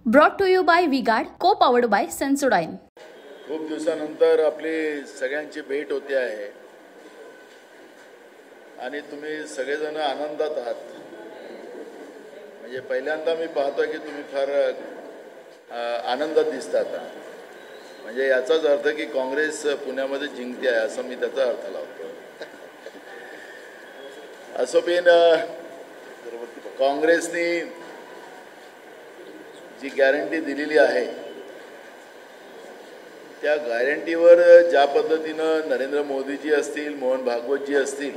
Brought to you by V-Guard, co-powered by Sensodyne. खूप दिवसानंतर आपली सगळ्यांची भेट होते आहे आणि तुम्ही सगळेजण आनंदात आहात. म्हणजे पहिल्यांदा मी पाहतोय की तुम्ही फार आनंदात दिसतात. म्हणजे याचाच अर्थ की काँग्रेस पुण्यामध्ये जिंकते आहे असं मी त्याचा अर्थ लावतो. असो पण काँग्रेसने जी गॅरंटी दिलेली आहे त्या गॅरंटीवर ज्या पद्धतीनं नरेंद्र मोदीजी असतील, मोहन भागवतजी असतील,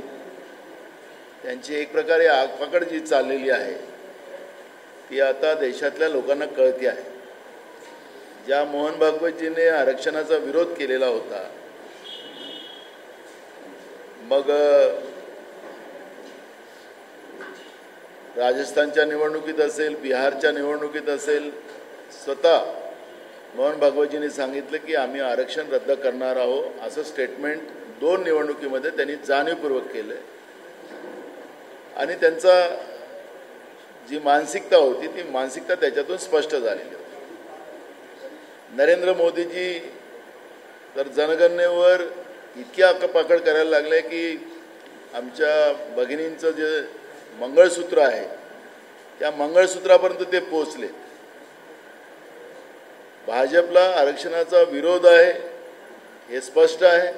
त्यांची एक प्रकारे आगपाकड जी चाललेली आहे ती आता देशातल्या लोकांना कळते आहे. ज्या मोहन भागवतजीने आरक्षणाचा विरोध केलेला होता, मग राजस्थानच्या निवडणुकीत असेल, बिहारच्या निवडणुकीत असेल, स्वतः मोहन भागवतजींनी सांगितलं की आम्ही आरक्षण रद्द करणार आहोत असं स्टेटमेंट 2 निवडणुकीमध्ये त्यांनी जाणीवपूर्वक केलं. आणि त्यांचा जी मानसिकता होती ती मानसिकता त्याच्यातून स्पष्ट झालेली होती. नरेंद्र मोदीजी तर जनगणनेवर इतकी आकपाकड करायला लागले की आमच्या भगिनींचं जे मंगळसूत्र आहे त्या मंगळसूत्रापर्यंत ते पोहोचले. भाजपला आरक्षणाचा विरोध आहे हे स्पष्ट आहे.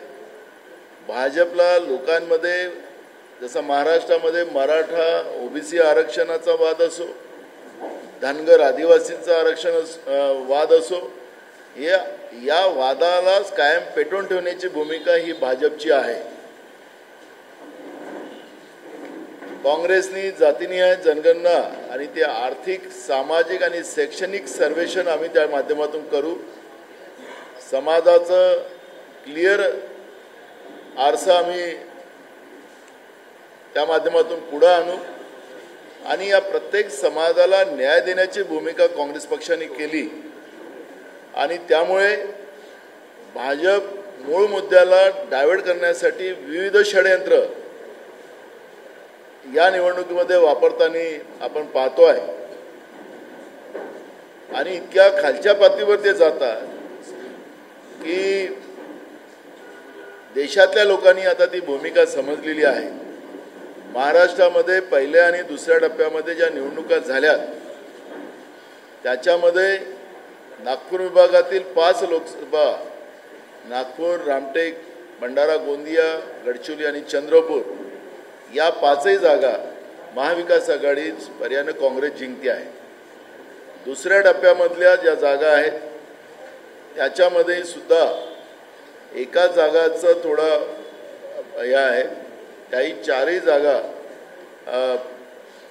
भाजपला लोकांमध्ये जसं महाराष्ट्रामध्ये मराठा ओबीसी आरक्षणाचा वाद असो, धनगर आदिवासींचा आरक्षण वाद असो, या वादालाच कायम पेटवून ठेवण्याची भूमिका ही भाजपची आहे. काँग्रेसनी जातीनिहाय जनगणना आणि ते आर्थिक, सामाजिक आणि शैक्षणिक सर्वेक्षण आम्ही त्या माध्यमातून करू. समाजाचं क्लिअर आरसा आम्ही त्या माध्यमातून पुढे आणू आणि या प्रत्येक समाजाला न्याय देण्याची भूमिका काँग्रेस पक्षाने केली. आणि त्यामुळे भाजप मूळ मुद्द्याला डायव्हर्ट करण्यासाठी विविध षडयंत्र या निवडणुकीमध्ये वापरताना आपण पाहतोय. आणि इतक्या खालच्या पातळीवर ते जातात की देशातल्या लोकांनी आता ती भूमिका समजलेली आहे. महाराष्ट्रामध्ये पहिल्या आणि दुसऱ्या टप्प्यामध्ये ज्या निवडणुका झाल्यात त्याच्यामध्ये नागपूर विभागातील 5 लोकसभा, नागपूर, रामटेक, भंडारा, गोंदिया, गडचिरोली आणि चंद्रपूर या 5ही जागा महाविकास आघाडी पर्यायाने काँग्रेस जिंकते आहे. दुसऱ्या टप्प्यामधल्या ज्या जागा आहेत त्याच्यामध्ये सुद्धा एका जागाचं थोडा हे आहे. त्याही 4ही जागा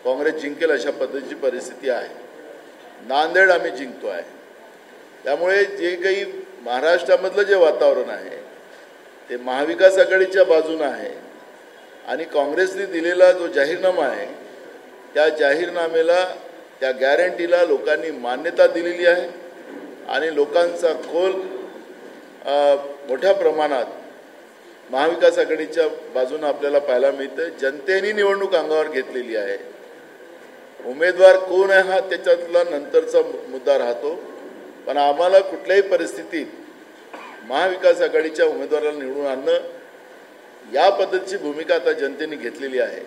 काँग्रेस जिंकेल अशा पद्धतीची परिस्थिती आहे. नांदेड आम्ही जिंकतो आहे. त्यामुळे जे काही महाराष्ट्रामधलं जे वातावरण आहे ते महाविकास आघाडीच्या बाजूने आहे. आणि काँग्रेसने दिलेला जो जाहीरनामा आहे त्या जाहीरनाम्याला, त्या गॅरंटीला लोकांनी मान्यता दिलेली आहे. आणि लोकांचा कौल मोठ्या प्रमाणात महाविकास आघाडीच्या बाजूने आपल्याला पाहायला मिळतं. जनतेने निवडणूक अंगावर घेतलेली आहे. उमेदवार कोण आहे हा त्याच्यातला नंतरचा मुद्दा राहतो, पण आम्हाला कुठल्याही परिस्थितीत महाविकास आघाडीच्या उमेदवाराला निवडून आणणं या पद्धतीची भूमिका आता जनतेने घेतलेली आहे.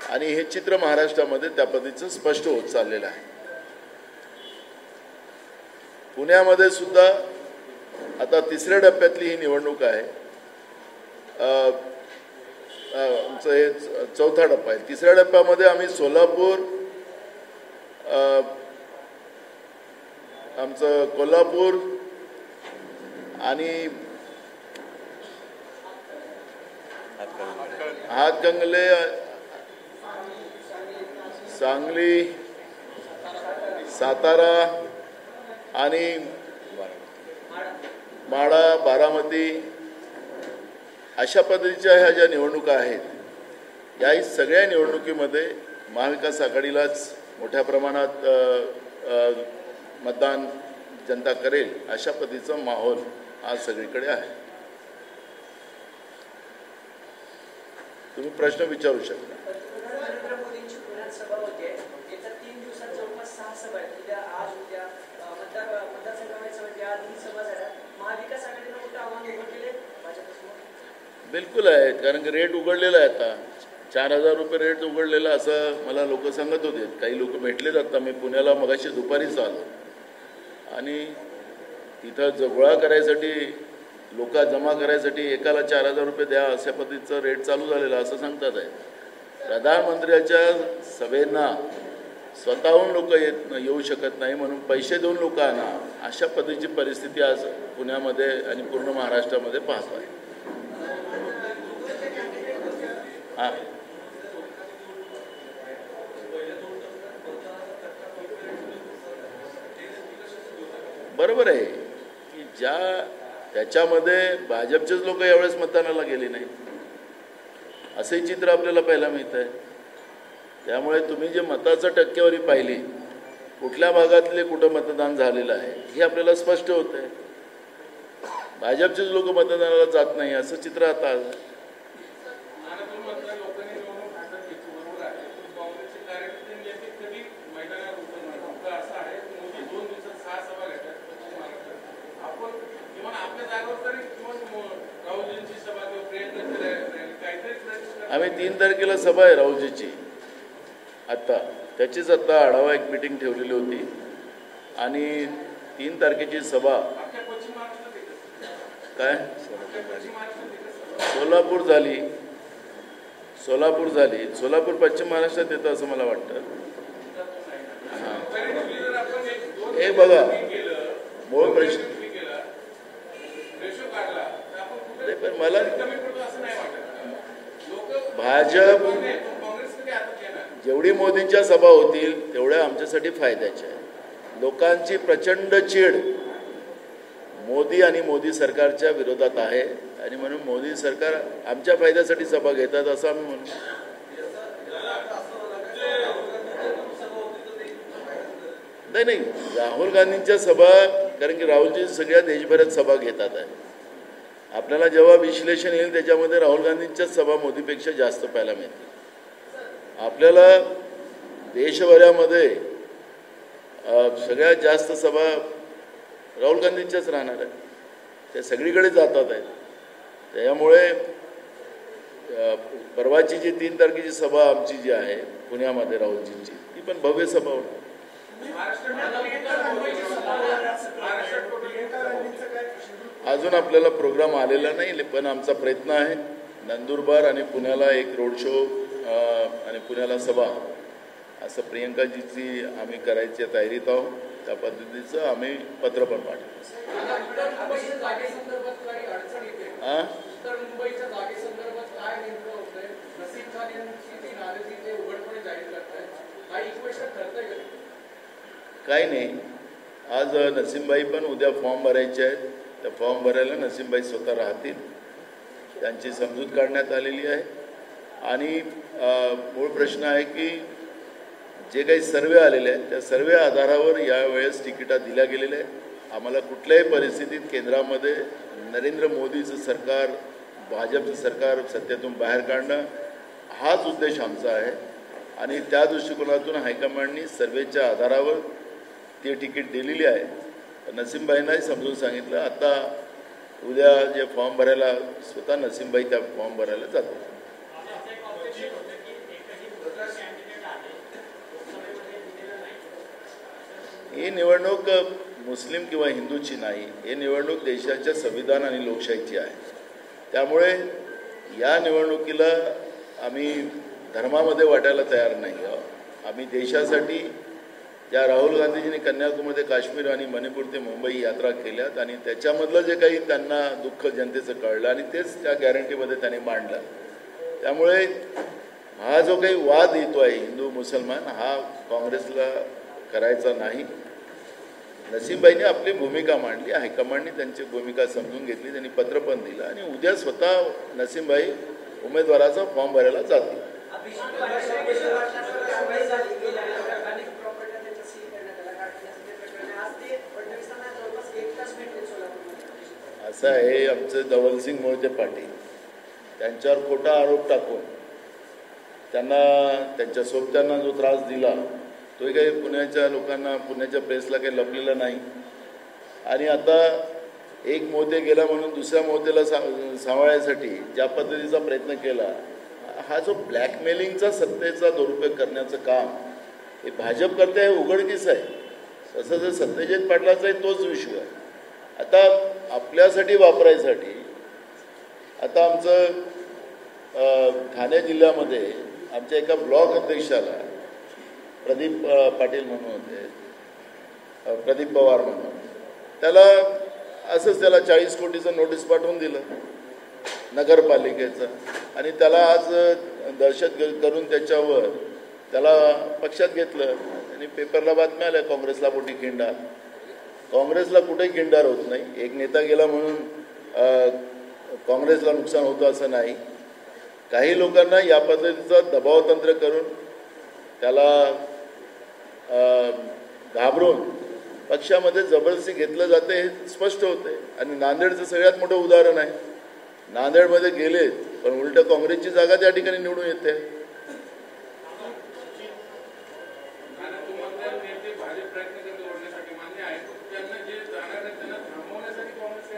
आणि हे चित्र महाराष्ट्रामध्ये त्या पद्धतीचं स्पष्ट होत चाललेलं आहे. पुण्यामध्ये सुद्धा आता 3ऱ्या टप्प्यातली ही निवडणूक आहे. आमचं हे 4था टप्पा आहे. 3ऱ्या टप्प्यामध्ये आम्ही सोलापूर, आमचं कोल्हापूर आणि हातकंगले, सांगली, सातारा आणि माढा, बारामती अशा पद्धतीच्या ह्या ज्या निवडणुका आहेत या सगळ्या निवडणुकीमध्ये महाविकास आघाडीलाच मोठ्या प्रमाणात मतदान जनता करेल अशा पद्धतीचा माहोल आज सगळीकडे आहे. तुम्ही प्रश्न विचारू शकता. नरेंद्र मोदींची पुण्यात सभा होते. येत्या 3 दिवसात जवळपास 6 सभा आहेत. उद्या, आज, उद्या बिलकुल आहे, कारण की रेट उघडलेला आहे. आता 4,000 रुपये रेट उघडलेला असं मला लोक सांगत होते. काही लोक भेटलेत. आता मी पुण्याला मगाशी दुपारीच आलो आणि तिथं गोळा करायसाठी लोक जमा करायसाठी एकाला 4,000 रुपये द्या अशा पद्धतीचं रेट चालू झालेला असं सांगतात आहे. प्रधानमंत्र्याच्या सभेंना स्वतःहून लोक येऊ शकत नाही म्हणून पैसे देऊन लोक आणा, अशा पद्धतीची परिस्थिती आज पुण्यामध्ये आणि पूर्ण महाराष्ट्रामध्ये पाहतो आहे. हां, बरोबर आहे की त्याच्यामध्ये भाजपचेच लोक यावेळेस मतदानाला गेले नाही असे चित्र आपल्याला पाहायला मिळत आहे. त्यामुळे तुम्ही जे मताचं टक्केवारी पाहिली, कुठल्या भागातले कुठं मतदान झालेलं आहे हे आपल्याला स्पष्ट होतं आहे. भाजपचेच लोक मतदानाला जात नाही असं चित्र आता आलं. आम्ही 3 तारखेला सभा आहे राहुलजीची. आत्ता त्याचीच आढावा एक मीटिंग ठेवलेली होती आणि 3 तारखेची सभा काय सोलापूर झाली. सोलापूर पश्चिम महाराष्ट्रात येतं असं मला वाटतं. हे बघा मूळ प्रश्न, पण मला भाजप जेवढी मोदींच्या सभा होतील तेवढ्या आमच्यासाठी फायद्याच्या आहे. लोकांची प्रचंड चीड मोदी आणि मोदी सरकारच्या विरोधात आहे आणि म्हणून मोदी सरकार आमच्या फायद्यासाठी सभा घेतात असं आम्ही म्हणतो. नाही, राहुल गांधींच्या सभा, कारण की राहुलजी सगळ्या देशभरात सभा घेतात आहे. आपल्याला जेव्हा विश्लेषण येईल त्याच्यामध्ये राहुल गांधींच्याच सभा मोदीपेक्षा जास्त पाहायला मिळतील. आपल्याला देशभरामध्ये सगळ्यात जास्त सभा राहुल गांधींच्याच राहणार आहे. ते सगळीकडे जातात आहेत. त्यामुळे परवाची जी 3 तारखेची सभा आमची जी आहे पुण्यामध्ये राहुलजींची, ती पण भव्य सभा होती. अजून आपल्याला प्रोग्राम आलेला नाही, पण आमचा प्रयत्न आहे. नंदुरबार आणि पुण्याला एक रोड शो आणि पुण्याला सभा असं प्रियंकाजीची आम्ही करायची तयारीत आहोत. त्या पद्धतीचं आम्ही पत्र पण पाठवलं. काही नाही, आज नसीमबाई पण उद्या फॉर्म भरायचे आहेत. त्या फॉर्म भरायला नसीमबाई स्वतः राहतील. त्यांची समजूत काढण्यात आलेली आहे. आणि मूळ प्रश्न आहे की जे काही सर्वे आलेले आहेत त्या सर्वे आधारावर यावेळेस तिकिटा दिल्या गेलेल्या आहेत. आम्हाला कुठल्याही परिस्थितीत केंद्रामध्ये नरेंद्र मोदीचं सरकार, भाजपचं सरकार सत्तेतून बाहेर काढणं हाच उद्देश आमचा आहे. आणि त्या दृष्टिकोनातून हायकमांडनी सर्वेच्या आधारावर ती तिकीट दिलेली आहे. नसीमबाईंनाही समजून सांगितलं. आता उद्या जे फॉर्म भरायला स्वतः नसीमबाई त्या फॉर्म भरायला जातात. ही निवडणूक मुस्लिम किंवा हिंदूची नाही, ही निवडणूक देशाच्या संविधान आणि लोकशाहीची आहे. त्यामुळे या निवडणुकीला आम्ही धर्मामध्ये वाटायला तयार नाही आहोत. आम्ही देशासाठी ज्या राहुल गांधीजींनी कन्याकुमारी, काश्मीर आणि मणिपूर ते मुंबई यात्रा केल्यात आणि त्याच्यामधलं जे काही त्यांना दुःख जनतेचं कळलं आणि तेच त्या गॅरंटीमध्ये त्यांनी मांडलं. त्यामुळे हा जो काही वाद येतो आहे हिंदू मुसलमान, हा काँग्रेसला करायचा नाही. नसीमबाईंनी आपली भूमिका मांडली, हायकमांडनी त्यांची भूमिका समजून घेतली, त्यांनी पत्र पण दिलं आणि उद्या स्वतः नसीमबाई उमेदवाराचा फॉर्म भरायला जातील. असं आहे, आमचे धवलसिंग मोहिते पाटील त्यांच्यावर खोटा आरोप टाकून त्यांना त्यांच्या सोबत्यांना जो त्रास दिला तो काही पुण्याच्या लोकांना, पुण्याच्या प्रेसला काही लपलेला नाही. आणि आता एक मोते गेला म्हणून दुसऱ्या मोतेला सांभाळण्यासाठी ज्या पद्धतीचा प्रयत्न केला, हा जो ब्लॅकमेलिंगचा सत्तेचा दुरुपयोग करण्याचं काम हे भाजप करते, हे उघडकीस आहे. तसं जर सत्यजित पाटलाचाही तोच विषय आहे. आता आपल्यासाठी वापरायसाठी आता आमचं ठाणे जिल्ह्यामध्ये आमच्या एका ब्लॉक अध्यक्षाला प्रदीप पाटील म्हणून होते, प्रदीप पवार म्हणून, त्याला असंच त्याला 40 कोटीचं नोटीस पाठवून दिलं नगरपालिकेचं, आणि त्याला आज दहशत करून त्याच्यावर त्याला पक्षात घेतलं. आणि पेपरला बातम्या आल्या काँग्रेसला मोठी खिंडार. काँग्रेसला कुठेही खिंडार होत नाही. एक नेता गेला म्हणून काँग्रेसला नुकसान होतं असं नाही. काही लोकांना या पद्धतीचा दबावतंत्र करून त्याला घाबरून पक्षामध्ये जबरदस्ती घेतलं जाते हे स्पष्ट होते. आणि नांदेडचं सगळ्यात मोठं उदाहरण आहे. नांदेडमध्ये गेलेत पण उलट काँग्रेसची जागा त्या ठिकाणी निवडून येते.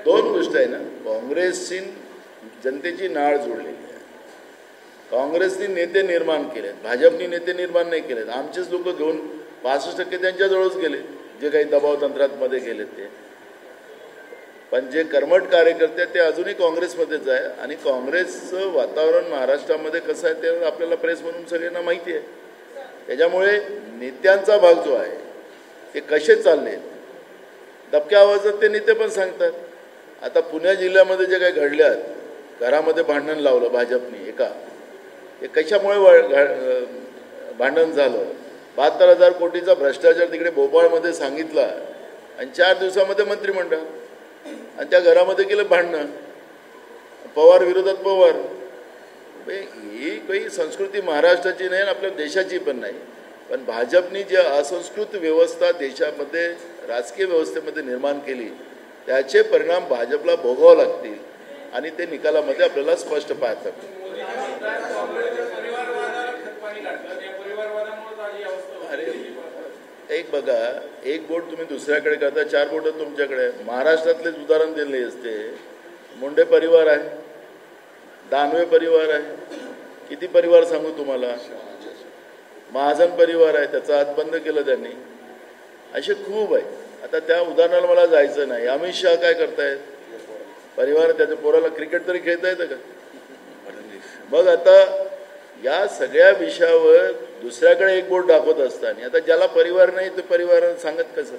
दोन गोष्ट आहे ना, काँग्रेसची जनतेची नाळ जोडलेली आहे. काँग्रेसनी नेते निर्माण केलेत, भाजपनी नेते निर्माण नाही केलेत. आमचेच लोक घेऊन 65% त्यांच्याजवळच गेले, जे काही दबाव तंत्रामध्ये गेलेत ते. पण जे कर्मठ कार्यकर्ते ते अजूनही काँग्रेसमध्येच आहे. आणि काँग्रेसचं वातावरण महाराष्ट्रामध्ये कसं आहे ते आपल्याला प्रेस म्हणून सगळ्यांना माहिती आहे. त्याच्यामुळे नेत्यांचा भाग जो आहे ते कसे चालले दबक्या आवाजात ते नेते पण सांगतात. आता पुणे जिल्ह्यामध्ये जे काही घडल्यात, घरामध्ये भांडण लावलं भाजपने एका, हे कशामुळे भांडण झालं? 72,000 कोटीचा भ्रष्टाचार तिकडे भोपाळमध्ये सांगितला आणि 4 दिवसामध्ये मंत्रिमंडळ, आणि त्या घरामध्ये गेलं भांडणं, पवार विरोधात पवार. ही काही संस्कृती महाराष्ट्राची नाही आणि आपल्या देशाची पण नाही. पण भाजपनी जी असंस्कृत व्यवस्था देशामध्ये राजकीय व्यवस्थेमध्ये निर्माण केली त्याचे परिणाम भाजपला भोगावे लागतील आणि ते निकालामध्ये आपल्याला स्पष्ट पाहतात. अरे एक बघा, एक बोट तुम्ही दुसऱ्याकडे करता, 4 बोटं तुमच्याकडे. महाराष्ट्रातलेच उदाहरण दिले असते. मुंडे परिवार आहे, दानवे परिवार आहे, किती परिवार सांगू तुम्हाला. महाजन परिवार आहे, त्याचा हात बंद केलं त्यांनी. असे खूप आहे. आता त्या उदाहरणाला मला जायचं नाही. अमित शहा काय करतायत? परिवार त्याच्या पोराला क्रिकेट तरी खेळता येतं का? मग आता या सगळ्या विषयावर दुसऱ्याकडे एक बोट दाखवत असताना आता ज्याला परिवार नाही ते परिवार सांगत कसं?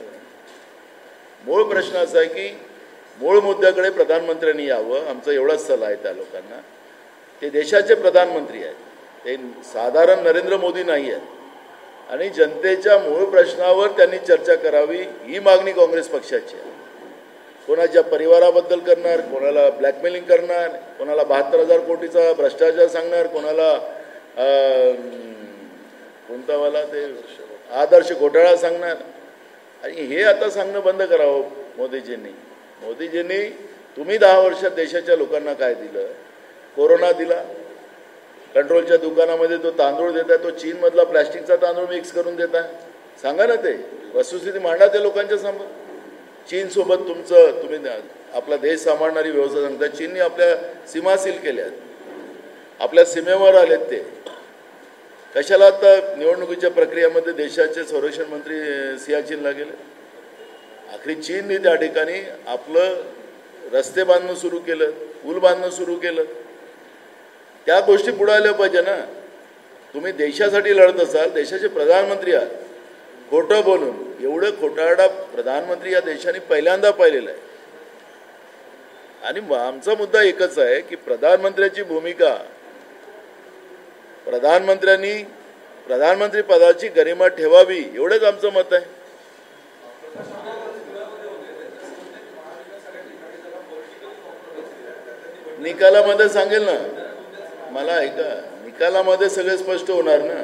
मूळ प्रश्न असा आहे की मूळ मुद्द्याकडे प्रधानमंत्र्यांनी यावं. आमचा एवढाच सल्ला आहे त्या लोकांना. ते देशाचे प्रधानमंत्री आहेत, ते साधारण नरेंद्र मोदी नाही आहेत. आणि जनतेच्या मूळ प्रश्नावर त्यांनी चर्चा करावी ही मागणी काँग्रेस पक्षाची आहे. कोणाच्या परिवाराबद्दल करणार, कोणाला ब्लॅकमेलिंग करणार, कोणाला 72,000 कोटीचा भ्रष्टाचार सांगणार, कोणाला कोणतावाला ते आदर्श घोटाळा सांगणार. आणि हे आता सांगणं बंद करावं मोदीजींनी. मोदीजींनी तुम्ही 10 वर्षात देशाच्या लोकांना काय दिलं? कोरोना दिला, कंट्रोलच्या दुकानामध्ये तो तांदूळ देताय, तो चीनमधला प्लॅस्टिकचा तांदूळ मिक्स करून देताय. सांगा ना, ते वस्तुस्थिती मांडा ते लोकांच्या समोर. चीनसोबत तुम्ही आपला देश सांभाळणारी व्यवस्था सांगता. चीनने आपल्या सीमा सील केल्यात, आपल्या सीमेवर आलेत. ते कशाला आता निवडणुकीच्या प्रक्रियेमध्ये देशाचे संरक्षण मंत्री सियाचीनला गेले? आखरी चीनने त्या ठिकाणी आपलं रस्ते बांधणं सुरू केलं, पूल बांधणं सुरू केलं. त्या गोष्टी पुढे आल्या पाहिजे ना. तुम्ही देशासाठी लढत असाल, देशाचे प्रधानमंत्री आहात, खोटं बोलून एवढं खोटारडा प्रधानमंत्री या देशाने पहिल्यांदा पाहिलेला आहे. आणि आमचा मुद्दा एकच आहे की प्रधानमंत्र्याची भूमिका, प्रधानमंत्र्यांनी प्रधानमंत्री पदाची गरिमा ठेवावी एवढंच आमचं मत आहे. निकालामध्ये सांगेल ना, मला ऐका, निकालामध्ये सगळे स्पष्ट होणार ना.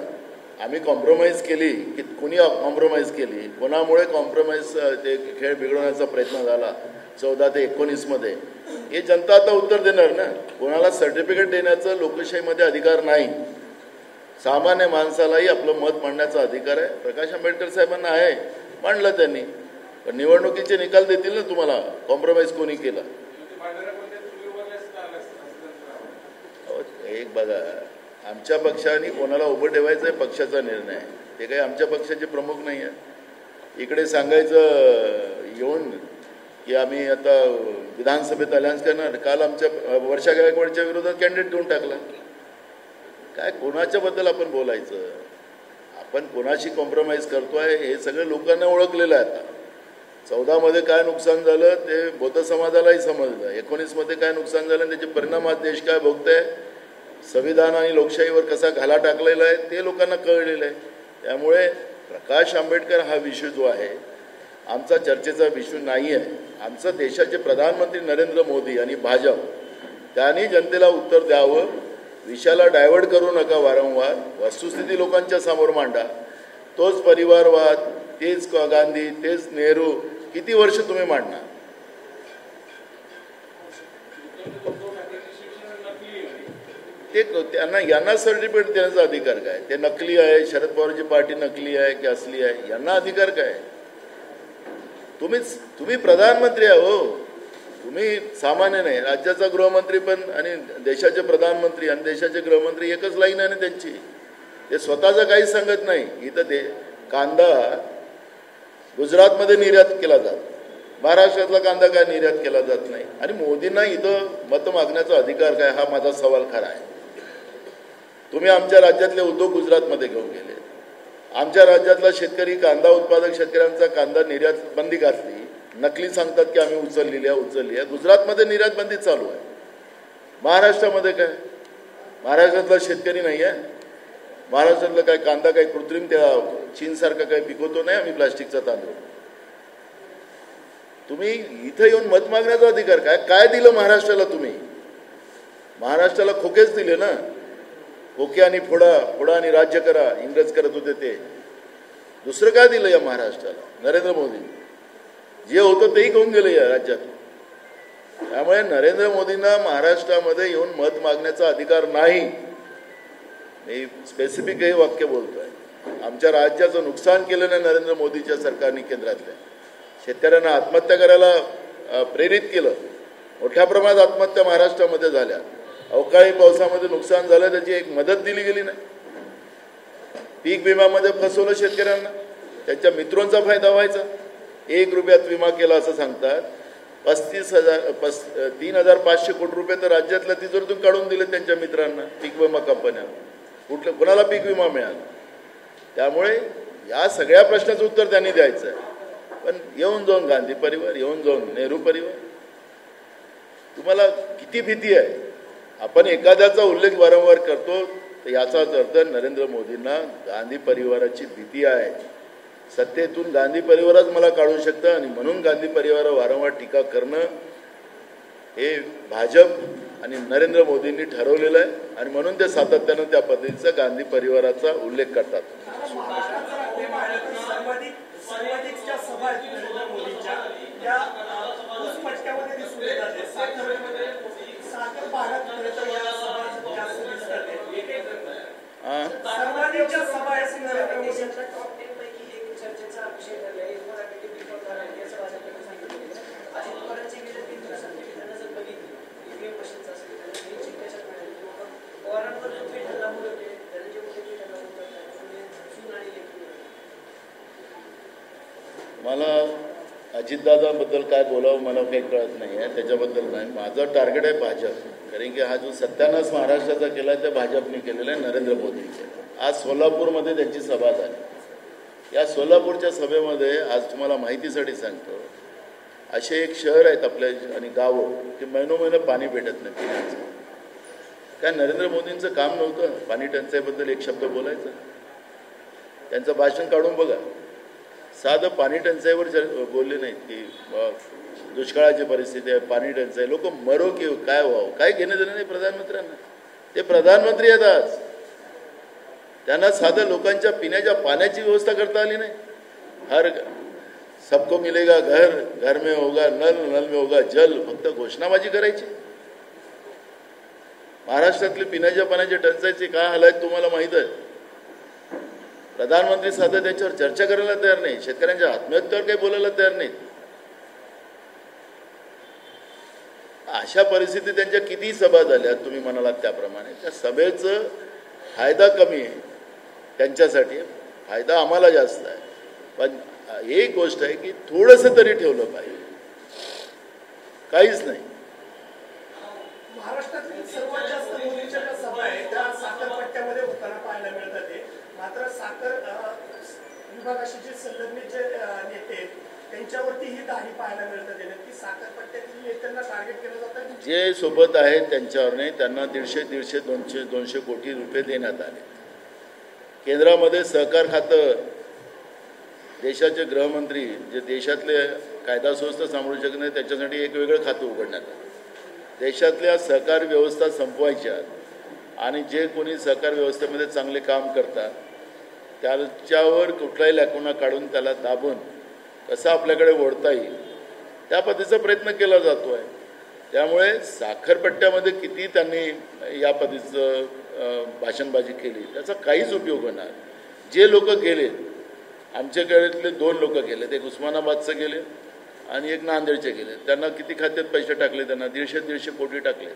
आम्ही कॉम्प्रोमाइज केली की कुणी कॉम्प्रोमाइज केली, कोणामुळे कॉम्प्रोमाइज ते खेळ बिघडवण्याचा प्रयत्न झाला 14 ते 19 मध्ये, हे जनता आता उत्तर देणार ना. कोणाला सर्टिफिकेट देण्याचा लोकशाहीमध्ये अधिकार नाही. सामान्य माणसालाही आपलं मत मांडण्याचा अधिकार आहे. प्रकाश आंबेडकर साहेबांना आहे, मांडलं त्यांनी. पण निवडणुकीचे निकाल देतील ना तुम्हाला, कॉम्प्रोमाइज कोणी केला. एक बघा, आमच्या पक्षाने कोणाला उभं ठेवायचं आहे पक्षाचा निर्णय आहे, ते काही आमच्या पक्षाचे प्रमुख नाही आहे. इकडे सांगायचं येऊन की आम्ही आता विधानसभेत अलायन्स करणार. काल आमच्या वर्षा गायकवाडच्या विरोधात कॅन्डिडेट देऊन टाकला. काय कोणाच्याबद्दल आपण बोलायचं? आपण कोणाशी कॉम्प्रोमाइज करतोय हे सगळं लोकांना ओळखलेलं आहे. आता 14 मध्ये काय नुकसान झालं ते बौद्ध समाजालाही समजलं. 19 मध्ये काय नुकसान झालं त्याचे परिणाम आज देश काय भोगतोय, संविधान आणि लोकशाहीवर कसा घाला टाकलेला आहे ते लोकांना कळलेलं आहे. त्यामुळे प्रकाश आंबेडकर हा विषय जो आहे आमचा चर्चेचा विषय नाही आहे. आमचं देशाचे प्रधानमंत्री नरेंद्र मोदी आणि भाजप त्यांनी जनतेला उत्तर द्यावं. विषयाला डायव्हर्ट करू नका वारंवार. वस्तुस्थिती लोकांच्या समोर मांडा. तोच परिवारवाद, तेच गांधी, तेच नेहरू किती वर्ष तुम्ही मांडणार? ते त्यांना यांना सर्टिफिकेट देण्याचा अधिकार काय? ते नकली आहे, शरद पवारची पार्टी नकली आहे की असली आहे, यांना अधिकार काय? तुम्ही प्रधानमंत्री आहे हो, तुम्ही सामान्य नाही. राज्याचा गृहमंत्री पण आणि देशाचे प्रधानमंत्री आणि देशाचे गृहमंत्री एकच लाईन आहे ना त्यांची. ते स्वतःचं काहीच सांगत नाही. इथं कांदा गुजरातमध्ये निर्यात केला जातो, महाराष्ट्रातला कांदा काय निर्यात केला जात नाही. आणि मोदींना इथं मत मागण्याचा अधिकार काय, हा माझा सवाल खरा आहे. तुम्ही आमच्या राज्यातले उद्योग गुजरातमध्ये घेऊन गेले. आमच्या राज्यातला शेतकरी, कांदा उत्पादक शेतकऱ्यांचा कांदा निर्यात बंदी घातली. नकली सांगतात की आम्ही उचलली आहे. गुजरातमध्ये निर्यात बंदी चालू आहे. महाराष्ट्रामध्ये काय? महाराष्ट्रातला शेतकरी नाही आहे. महाराष्ट्रातला काय कांदा काही कृत्रिम त्या चीनसारखं काही पिकवतो नाही आम्ही प्लास्टिकचा तांदूळ. तुम्ही इथं येऊन मत मागण्याचा अधिकार काय? काय दिलं महाराष्ट्राला तुम्ही? महाराष्ट्राला खोकेच दिले ना. खोके आणि फोडा आणि राज्य करा इंग्रज करत होते ते. दुसरं काय दिलं या महाराष्ट्राला नरेंद्र मोदी? जे होतं तेही घेऊन गेलं या राज्यात. त्यामुळे नरेंद्र मोदींना महाराष्ट्रामध्ये येऊन मत मागण्याचा अधिकार नाही. मी स्पेसिफिक हे वाक्य बोलतोय. आमच्या राज्याचं नुकसान केलं नाही नरेंद्र मोदीच्या सरकारने. केंद्रातल्या शेतकऱ्यांना आत्महत्या करायला प्रेरित केलं. मोठ्या प्रमाणात आत्महत्या महाराष्ट्रामध्ये झाल्या. अवकाळी पावसामध्ये नुकसान झालं, त्याची एक मदत दिली गेली नाही. पीक विम्यामध्ये फसवलं शेतकऱ्यांना. त्यांच्या मित्रांचा फायदा व्हायचा. 1 रुपयात विमा केला असं सांगतात. 3,500 कोटी रुपये तर राज्यातल्या तिजोरीतून काढून दिले त्यांच्या मित्रांना, पीक विमा कंपन्या. कोणाला पीक विमा मिळाला? त्यामुळे या सगळ्या प्रश्नाचं उत्तर त्यांनी द्यायचं आहे. पण येऊन जाऊन गांधी परिवार, येऊन जाऊन नेहरू परिवार, तुम्हाला किती भीती आहे? आपण एखाद्याचा उल्लेख वारंवार करतो तर याचाच अर्थ नरेंद्र मोदींना गांधी परिवाराची भीती आहे. सत्तेतून गांधी परिवारच मला काढू शकतं आणि म्हणून गांधी परिवारावर वारंवार टीका करणं हे भाजप आणि नरेंद्र मोदींनी ठरवलेलं आहे. आणि म्हणून ते सातत्यानं त्या पद्धतीचा गांधी परिवाराचा उल्लेख करतात. मला अजितदादांबद्दल काय बोलावं मला काही कळत नाही आहे. त्याच्याबद्दल नाही. माझं टार्गेट आहे भाजप. कारण की हा जो सत्यानाश महाराष्ट्राचा केला आहे ते भाजपने केलेला आहे, नरेंद्र मोदींचे. आज सोलापूरमध्ये त्यांची सभा झाली. या सोलापूरच्या सभेमध्ये आज तुम्हाला माहितीसाठी सांगतो, असे एक शहर आहेत आपल्या आणि गावं की महिनोमहिने पाणी भेटत नाही पिण्याचं. काय नरेंद्र मोदींचं काम नव्हतं पाणी टंचाईबद्दल एक शब्द बोलायचं? त्यांचं भाषण काढून बघा. साधं पाणी टंचाईवर बोलले नाहीत की दुष्काळाची परिस्थिती आहे, पाणी टंचाई, लोक मरो की काय व्हावं, काय घेणं देणं नाही प्रधानमंत्र्यांना. ते प्रधानमंत्री आहेत आज. त्यांना साधं लोकांच्या पिण्याच्या पाण्याची व्यवस्था करता आली नाही. हर सबको मिलेगा घर, घर में होगा नल, नल में होगा जल, फक्त घोषणाबाजी करायची. महाराष्ट्रातली पिण्याच्या पाण्याची टंचाईची काय हाल आहेत तुम्हाला माहीत आहे. प्रधानमंत्री साधं त्याच्यावर चर्चा करायला तयार नाही, शेतकऱ्यांच्या आत्महत्येवर काही बोलायला तयार नाहीत. अशा परिस्थितीत त्यांच्या किती सभा झाल्या तुम्ही म्हणालात त्याप्रमाणे, त्या सभेचं फायदा कमी आहे त्यांच्यासाठी, फायदा आम्हाला जास्त आहे. पण एक गोष्ट आहे की थोडंसं तरी ठेवलं पाहिजे, काहीच नाही. महाराष्ट्रातील सर्वात जास्त मोदींच्या ज्या सभा आहेत त्या साखर पट्ट्यामध्ये होताना पाहायला मिळतात. मात्र साखर विभागाशी जे संलग्नित जे नेते आहेत त्यांच्यावरती ही दाढी पाहायला मिळतात. नक्की साखर पट्ट्यातील नेत्यांना टार्गेट केलं जातं. जे सोबत आहेत त्यांच्यावर नाही, त्यांना 150-200 कोटी रुपये देण्यात आले. केंद्रामध्ये सहकार खातं, देशाचे गृहमंत्री जे देशातले कायदा सुव्यवस्था सांभाळू शकत नाही त्याच्यासाठी एक वेगळं खातं उघडण्यात आलं. देशातल्या सहकार व्यवस्था संपवायच्या आणि जे कोणी सहकार व्यवस्थेमध्ये चांगले काम करतात त्याच्यावर कुठलाही लॅकुना काढून त्याला दाबून कसं आपल्याकडे ओढता येईल त्या पद्धतीचा प्रयत्न केला जातो आहे. त्यामुळे साखरपट्ट्यामध्ये किती त्यांनी या पद्धतीचं भाषणबाजी केली त्याचा काहीच उपयोग होणार. जे लोक गेले, आमच्याकडे 2 लोक गेले, एक उस्मानाबादचे गेले आणि एक नांदेडचे गेले. त्यांना किती खात्यात पैसे टाकले, त्यांना 150 कोटी टाकले.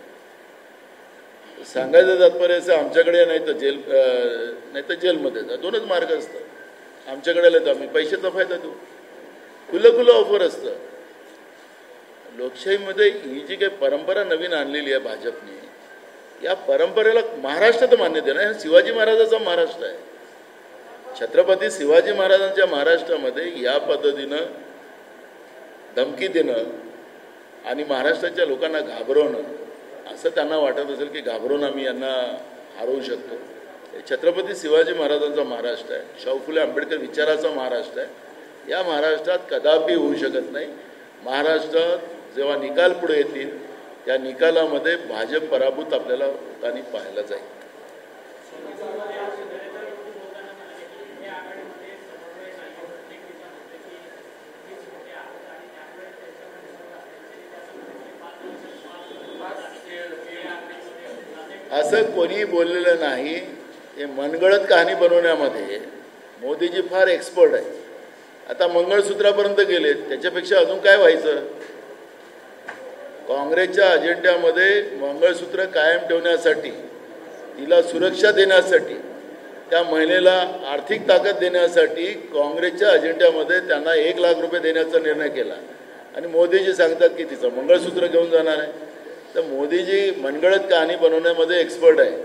सांगायचं तात्पर्य असं, आमच्याकडे नाही तर जेलमध्ये जा, 2च मार्ग असतात. आमच्याकडे आले तर आम्ही पैशाचा फायदा देऊ, खुलं ऑफर असतं. लोकशाहीमध्ये ही जी काही परंपरा नवीन आणलेली आहे भाजपने, या परंपरेला महाराष्ट्रात मान्यता नाही. शिवाजी महाराजांचा महाराष्ट्र आहे. छत्रपती शिवाजी महाराजांच्या महाराष्ट्रामध्ये या पद्धतीनं धमकी देणं आणि महाराष्ट्राच्या लोकांना घाबरवणं, असं त्यांना वाटत असेल की घाबरून आम्ही यांना हरवू शकतो. छत्रपती शिवाजी महाराजांचा महाराष्ट्र आहे, शाहू फुले आंबेडकर विचाराचा महाराष्ट्र आहे. या महाराष्ट्रात कदापि होऊ शकत नाही. महाराष्ट्रात जेव्हा निकाल पुढे येतील त्या निकालामध्ये भाजप पराभूत आपल्याला होताना पाहायला जाईल. असं कोणी बोललेलं नाही. हे मनगळत कहाणी बनवण्यामध्ये मोदीजी फार एक्सपर्ट आहे. आता मंगळसूत्रापर्यंत गेले, त्याच्यापेक्षा अजून काय व्हायचं. काँग्रेसच्या अजेंड्यामध्ये मंगळसूत्र कायम ठेवण्यासाठी, तिला सुरक्षा देण्यासाठी, त्या महिलेला आर्थिक ताकद देण्यासाठी काँग्रेसच्या अजेंड्यामध्ये त्यांना 1 लाख रुपये देण्याचा निर्णय केला. आणि मोदीजी सांगतात की तिचं मंगळसूत्र घेऊन जाणार आहे. तर मोदीजी मनगळत कहाणी बनवण्यामध्ये एक्सपर्ट आहे.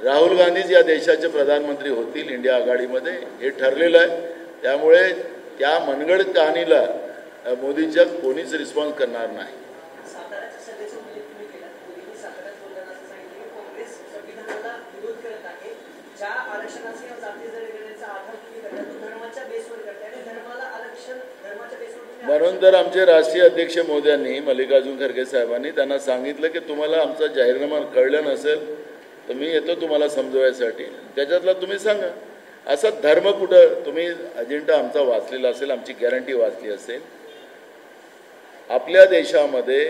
राहुल गांधीच या देशाचे प्रधानमंत्री होतील इंडिया आघाडीमध्ये, हे ठरलेलं आहे. त्यामुळे त्या मनगळत कहाणीला मोदीच्या कोणीच रिस्पॉन्स करणार नाही. म्हणून तर आमचे राष्ट्रीय अध्यक्ष मोदयांनी, मल्लिकार्जुन खरगे साहेबांनी त्यांना सांगितलं की तुम्हाला आमचा जाहीरनामा कळलं नसेल तर मी येतो तुम्हाला समजवायसाठी, त्याच्यातला तुम्ही सांगा. असा धर्म कुठं, तुम्ही अजेंडा आमचा वाचलेला असेल, आमची गॅरंटी वाचली असेल. आपल्या देशामध्ये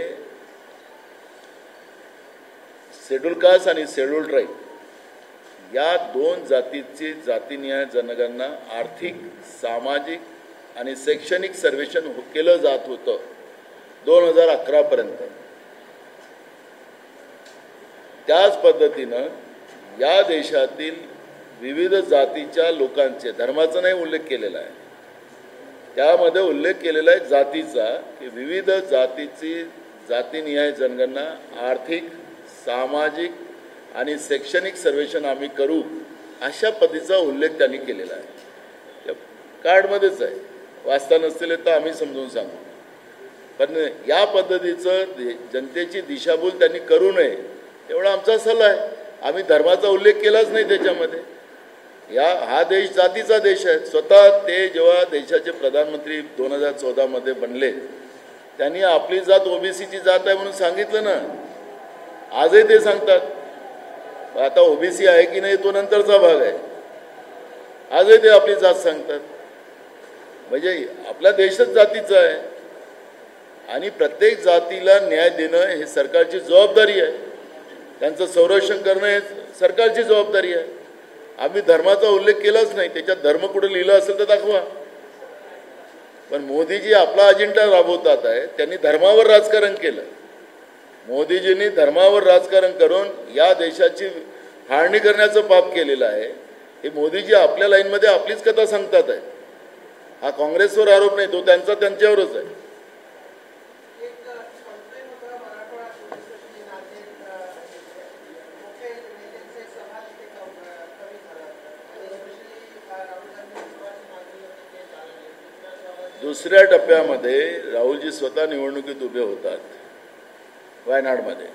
शेड्यूल कास्ट आणि शेड्यूल ट्राईब या 2 जातीची जातीनिहाय जनगणना, आर्थिक, सामाजिक आणि शैक्षणिक सर्वेक्षण केलं जात होतं 2011 पर्यंत. त्याच पद्धतीनं या देशातील विविध जातीच्या लोकांचे, धर्माचा नाही उल्लेख केलेला आहे, त्यामध्ये उल्लेख केलेला आहे जातीचा, की विविध जातीची जातीनिहाय जनगणना, आर्थिक, सामाजिक आणि शैक्षणिक सर्वेक्षण आम्ही करू, अशा पद्धतीचा उल्लेख त्यांनी केलेला आहे. त्या कार्डमध्येच आहे, वाचता नसतील तर आम्ही समजून सांगू. पण या पद्धतीचं जनतेची दिशाभूल त्यांनी करू नये एवढा आमचा सल्ला आहे. आम्ही धर्माचा उल्लेख केलाच नाही त्याच्यामध्ये. हा देश जातीचा देश आहे. स्वतः ते जेव्हा देशाचे प्रधानमंत्री 2014 बनले, त्यांनी आपली जात ओबीसीची जात आहे म्हणून सांगितलं ना. आजही ते सांगतात. आता ओबीसी आहे की नाही तो नंतरचा भाग आहे. आजही ते आपली जात सांगतात. म्हणजे आपला देशच जातीचा आहे आणि प्रत्येक जातीला न्याय देणं हे सरकारची जबाबदारी आहे. त्यांचं संरक्षण करणं हे सरकारची जबाबदारी आहे. आम्ही धर्माचा उल्लेख केलाच नाही. त्याच्यात धर्म कुठे लिहिलं असेल तर दाखवा. पण मोदीजी आपला अजेंडा राबवतात आहे. त्यांनी धर्मावर राजकारण केलं. मोदीजींनी धर्मावर राजकारण करून या देशाची फाळणी करण्याचं पाप केलेलं आहे. हे मोदीजी आपल्या लाईनमध्ये आपलीच कथा सांगतात आहे. हा काँग्रेसवर आरोप नाही, तो त्यांच्यावरच आहे. दुसऱ्या टप्प्यामध्ये राहुलजी स्वतः निवडणुकीत उभे होतात वायनाडमध्ये.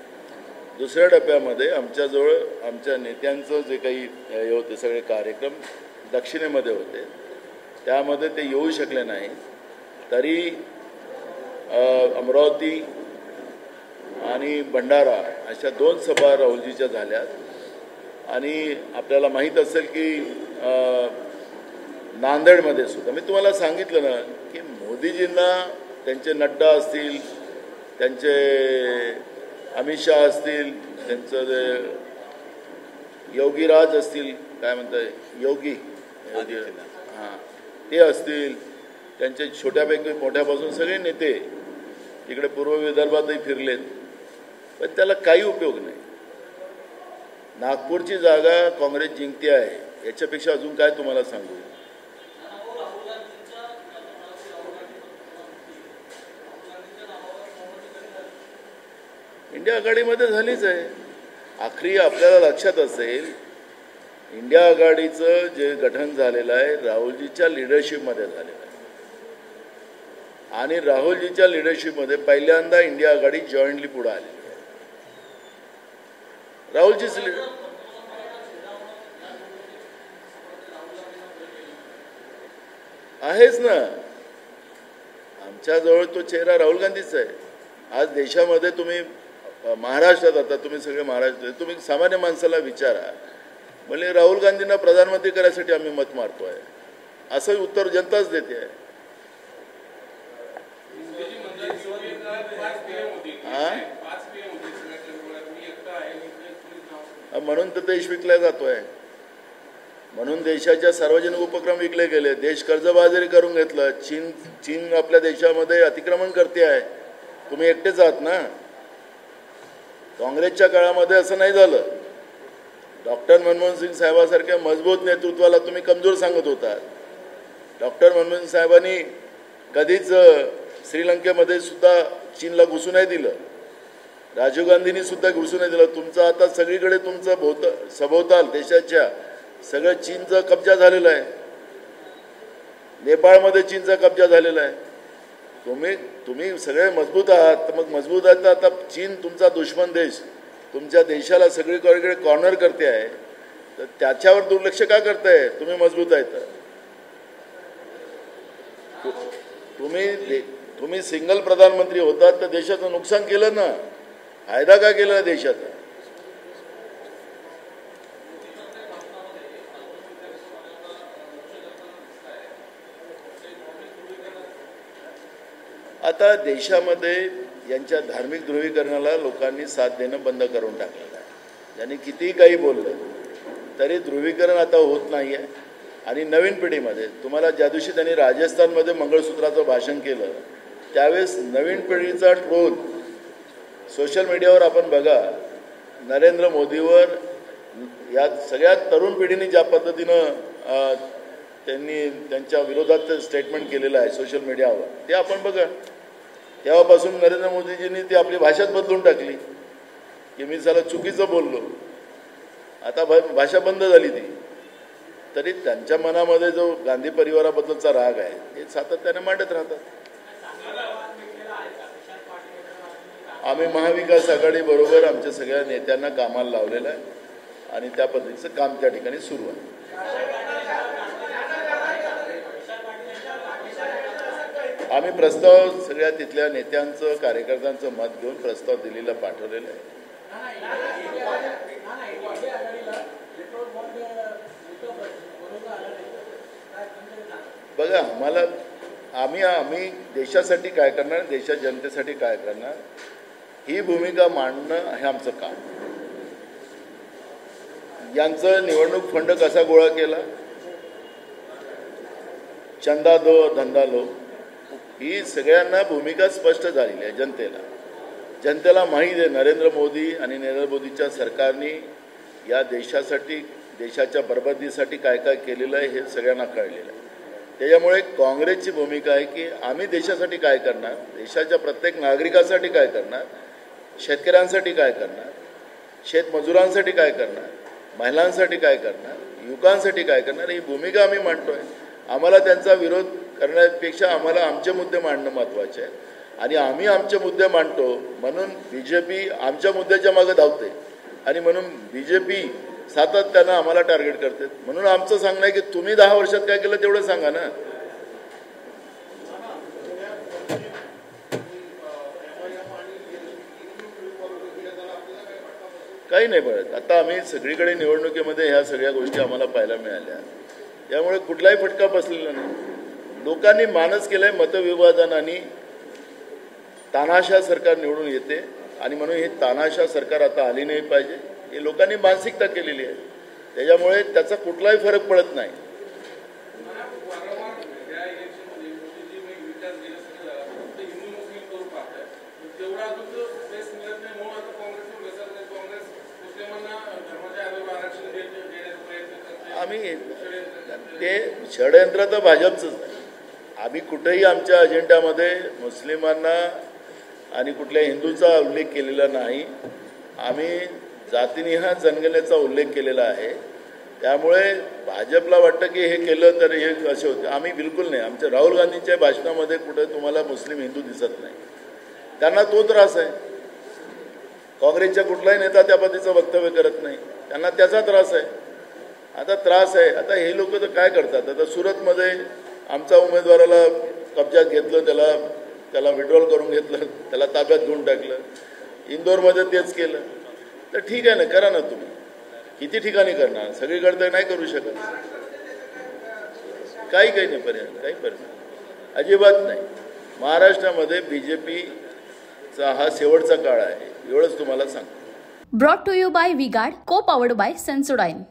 दुसऱ्या टप्प्यामध्ये आमच्याजवळ आमच्या नेत्यांचं जे काही हे होते सगळे कार्यक्रम दक्षिणेमध्ये होते, त्यामध्ये ते येऊ शकले नाही. तरी अमरावती आणि भंडारा अशा 2 सभा राहुलजीच्या झाल्यात. आणि आपल्याला माहीत असेल की नांदेडमध्ये सुद्धा मी तुम्हाला सांगितलं ना की मोदीजींना त्यांचे नड्डा असतील, त्यांचे अमित शहा असतील, त्यांचं जे योगीराज असतील, काय म्हणतात योगी हां ते असतील, त्यांचे छोट्यापैकी मोठ्यापासून सगळे नेते इकडे पूर्व विदर्भातही फिरलेत. पण त्याला काही उपयोग नाही. नागपूरची जागा काँग्रेस जिंकते आहे, याच्यापेक्षा अजून काय तुम्हाला सांगू. इंडिया आघाडीमध्ये झालीच आहे. आखरी आपल्याला लक्षात असेल इंडिया आघाडीचं जे गठन झालेलं आहे राहुलजीच्या लिडरशिपमध्ये झालेलं आहे. आणि राहुलजीच्या लिडरशिपमध्ये पहिल्यांदा इंडिया आघाडी जॉईंटली पुढे आलेली आहे. राहुलजीच आहेच ना. आमच्याजवळ तो चेहरा राहुल गांधीचा आहे. आज देशामध्ये तुम्ही महाराष्ट्रात आता तुम्ही सगळे महाराष्ट्र तुम्ही सामान्य माणसाला विचारा, म्हणजे राहुल गांधींना प्रधानमंत्री करायसाठी आम्ही मत मारतोय असं उत्तर जनताच देते आहे. म्हणून तर देश विकला जातोय. म्हणून देशाच्या सार्वजनिक उपक्रम विकले गेले. देश कर्जबाजारी करून घेतलं. चीन आपल्या देशामध्ये अतिक्रमण करते आहे. तुम्ही एकटेच आहात ना. काँग्रेसच्या काळामध्ये असं नाही झालं. डॉक्टर मनमोहन सिंग साहेबांसारख्या मजबूत नेतृत्वाला तुम्ही कमजोर सांगत होता. डॉक्टर मनमोहन साहेबांनी कधीच श्रीलंकेमध्ये सुद्धा चीनला घुसू नाही दिलं. राजीव गांधींनी सुद्धा घुसू नाही दिलं. तुमचं आता सगळीकडे तुमचं सभोवताल देशाच्या सगळं चीनचा कब्जा झालेला आहे. नेपाळमध्ये चीनचा कब्जा झालेला आहे. तुम्ही सगळे मजबूत आहात. तर मग मजबूत आहात तर आता चीन तुमचा दुश्मन देश तुमच्या देशाला सगळीकडे कॉर्नर करते आहे. तर त्याच्यावर दुर्लक्ष का करताय. तुम्ही मजबूत आहेत. तुम्ही सिंगल प्रधानमंत्री होतात तर देशाचं नुकसान केलं ना. फायदा का केला देशाचा. आता देशामध्ये यांच्या धार्मिक ध्रुवीकरणाला लोकांनी साथ देणं बंद करून टाकलेलं आहे. ज्यांनी कितीही काही बोललं तरी ध्रुवीकरण आता होत नाही आहे. आणि नवीन पिढीमध्ये तुम्हाला ज्या दिवशी त्यांनी राजस्थानमध्ये मंगळसूत्राचं भाषण केलं त्यावेळेस नवीन पिढीचा ट्रोल सोशल मीडियावर आपण बघा. नरेंद्र मोदीवर या सगळ्यात तरुण पिढीने ज्या पद्धतीनं त्यांनी त्यांच्या विरोधात स्टेटमेंट केलेलं आहे सोशल मीडियावर ते आपण बघा. तेव्हापासून नरेंद्र मोदीजींनी ती आपली भाषाच बदलून टाकली की मी त्याला चुकीचं बोललो. आता भाषा बंद झाली ती. तरी त्यांच्या मनामध्ये जो गांधी परिवाराबद्दलचा राग आहे हे सातत्याने मांडत राहतात. आम्ही महाविकास आघाडी बरोबर आमच्या सगळ्या नेत्यांना कामाला लावलेलं आहे आणि त्या पद्धतीचं काम त्या ठिकाणी सुरू आहे. आम्ही प्रस्ताव सगळ्या तिथल्या नेत्यांचं कार्यकर्त्यांचं मत घेऊन प्रस्ताव दिल्लीला पाठवलेलं आहे. बघा आम्ही देशासाठी काय करणार, देशाच्या जनतेसाठी काय करणार ही भूमिका मांडणं हे आमचं काम. यांचं निवडणूक फंड कसा गोळा केला, चंदा दो धंदा लो, ही सगळ्यांना भूमिका स्पष्ट झालेली आहे. जनतेला माहीत आहे नरेंद्र मोदी आणि नरेंद्र मोदीच्या सरकारने या देशासाठी, देशाच्या बरबादीसाठी काय काय केलेलं आहे हे सगळ्यांना कळलेलं आहे. त्याच्यामुळे काँग्रेसची भूमिका आहे की आम्ही देशासाठी काय करणार, देशाच्या प्रत्येक नागरिकासाठी काय करणार, शेतकऱ्यांसाठी काय करणार, शेतमजुरांसाठी काय करणार, महिलांसाठी काय करणार, युवकांसाठी काय करणार, ही भूमिका आम्ही मांडतोय. आम्हाला त्यांचा विरोध करण्यापेक्षा आम्हाला आमचे मुद्दे मांडणं महत्त्वाचे आहे आणि आम्ही आमचे मुद्दे मांडतो म्हणून बीजेपी आमच्या मुद्द्याच्या मागे धावते आणि म्हणून बीजेपी सातत्यानं आम्हाला टार्गेट करते. म्हणून आमचं सांगणं आहे की तुम्ही 10 वर्षात काय केलं तेवढं सांगा ना. काही नाही पडत. आता आम्ही सगळीकडे निवडणुकीमध्ये ह्या सगळ्या गोष्टी आम्हाला पाहायला मिळाल्या. त्यामुळे कुठलाही फटका बसलेला नाही. लोकांनी मानस केलंय मतविभाजनाने तानाशा सरकार निवडून येते आणि म्हणून ही तानाशा सरकार आता आली नाही पाहिजे, हे लोकांनी मानसिकता केलेली आहे. त्याच्यामुळे त्याचा कुठलाही फरक पडत नाही. आम्ही ते षडयंत्र तर भाजपचंच आहे. आम्ही कुठेही आमच्या अजेंड्यामध्ये मुस्लिमांना आणि कुठल्या हिंदूचा उल्लेख केलेला नाही. आम्ही जातीनिहाय जनगणनेचा उल्लेख केलेला आहे. त्यामुळे भाजपला वाटतं की हे केलं तर हे असे होते. आम्ही बिलकुल नाही. आमच्या राहुल गांधींच्या भाषणामध्ये कुठे तुम्हाला मुस्लिम हिंदू दिसत नाही. त्यांना तो त्रास आहे. काँग्रेसचा कुठलाही नेता त्या पद्धतीचं वक्तव्य करत नाही. त्यांना त्याचा त्रास आहे. आता हे लोक तर काय करतात. आता सुरतमध्ये आमच्या उमेदवाराला कब्जात घेतलं, त्याला विड्रॉल करून घेतलं, त्याला ताब्यात घेऊन टाकलं. इंदोरमध्ये तेच केलं. तर ठीक आहे ना, करा ना तुम्ही. किती ठिकाणी करणार, सगळीकडे तर नाही करू शकत. काही नाही पर्याय, काही पर्याय अजिबात नाही. महाराष्ट्रामध्ये बीजेपीचा हा शेवटचा काळ आहे, एवढंच तुम्हाला सांगतो. Brought to you bye V-Guard, को पॉवर्ड बाय सेन्सोडाइन.